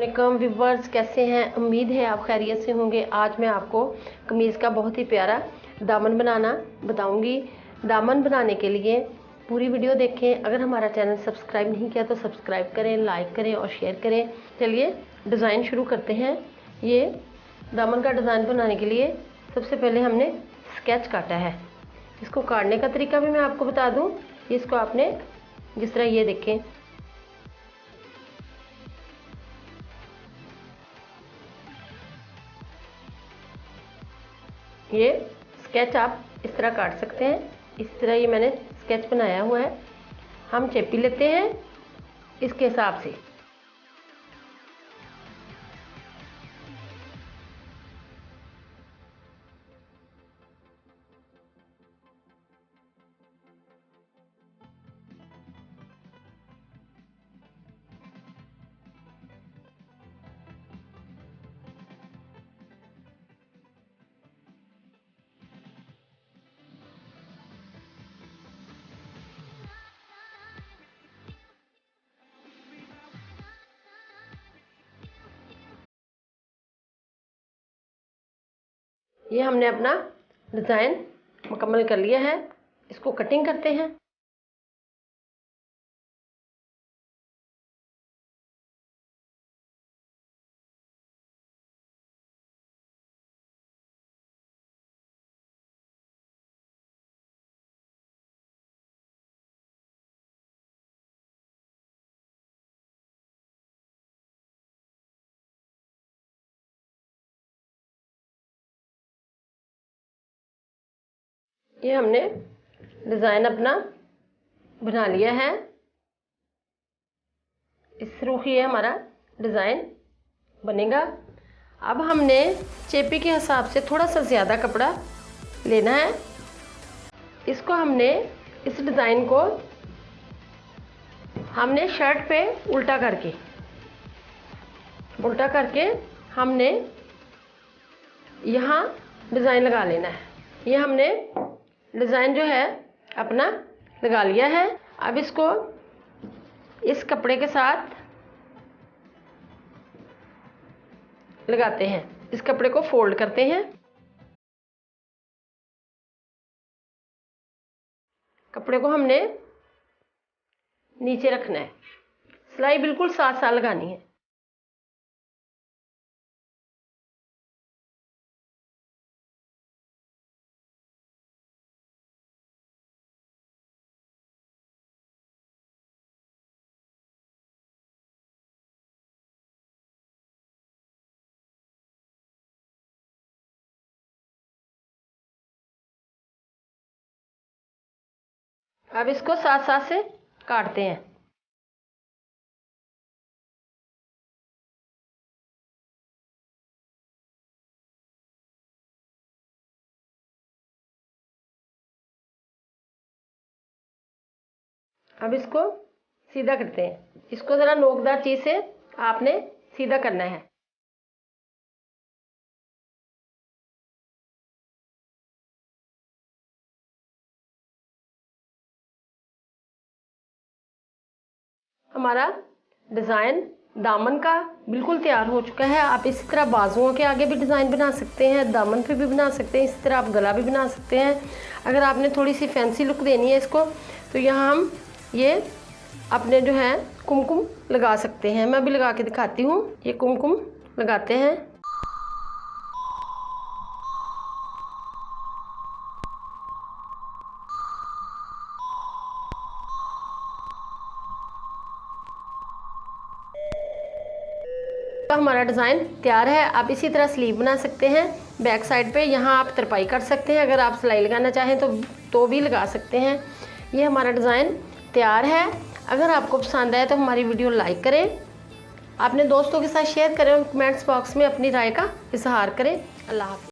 अस्सलामुअलैकुम व्यूअर्स, कैसे हैं? उम्मीद है आप खैरियत से होंगे। आज मैं आपको कमीज़ का बहुत ही प्यारा दामन बनाना बताऊंगी। दामन बनाने के लिए पूरी वीडियो देखें। अगर हमारा चैनल सब्सक्राइब नहीं किया तो सब्सक्राइब करें, लाइक करें और शेयर करें। चलिए डिज़ाइन शुरू करते हैं। ये दामन का डिज़ाइन बनाने के लिए सबसे पहले हमने स्केच काटा है। इसको काटने का तरीका भी मैं आपको बता दूँ। इसको आपने जिस तरह ये देखें, ये स्केच आप इस तरह काट सकते हैं। इस तरह ये मैंने स्केच बनाया हुआ है। हम चेपी लेते हैं इसके हिसाब से। ये हमने अपना डिज़ाइन मुकम्मल कर लिया है। इसको कटिंग करते हैं। ये हमने डिज़ाइन अपना बना लिया है। इस रूख ये हमारा डिज़ाइन बनेगा। अब हमने चेपी के हिसाब से थोड़ा सा ज़्यादा कपड़ा लेना है। इसको हमने इस डिज़ाइन को हमने शर्ट पे उल्टा करके हमने यहाँ डिज़ाइन लगा लेना है। ये हमने डिज़ाइन जो है अपना लगा लिया है। अब इसको इस कपड़े के साथ लगाते हैं। इस कपड़े को फोल्ड करते हैं। कपड़े को हमने नीचे रखना है। सिलाई बिल्कुल साथ साथ लगानी है। अब इसको साथ साथ से काटते हैं। अब इसको सीधा करते हैं। इसको ज़रा नोकदार चीज़ से आपने सीधा करना है। हमारा डिज़ाइन दामन का बिल्कुल तैयार हो चुका है। आप इसी तरह बाजुओं के आगे भी डिज़ाइन बना सकते हैं, दामन पे भी बना सकते हैं। इसी तरह आप गला भी बना सकते हैं। अगर आपने थोड़ी सी फैंसी लुक देनी है इसको, तो यहाँ हम ये अपने जो है कुमकुम लगा सकते हैं। मैं भी लगा के दिखाती हूँ। ये कुमकुम लगाते हैं। तो हमारा डिज़ाइन तैयार है। आप इसी तरह स्लीव बना सकते हैं। बैक साइड पे यहाँ आप तरपाई कर सकते हैं। अगर आप सिलाई लगाना चाहें तो भी लगा सकते हैं। ये हमारा डिज़ाइन तैयार है। अगर आपको पसंद आए तो हमारी वीडियो लाइक करें, अपने दोस्तों के साथ शेयर करें और कमेंट्स बॉक्स में अपनी राय का इजहार करें। अल्लाह हाफ़िज़।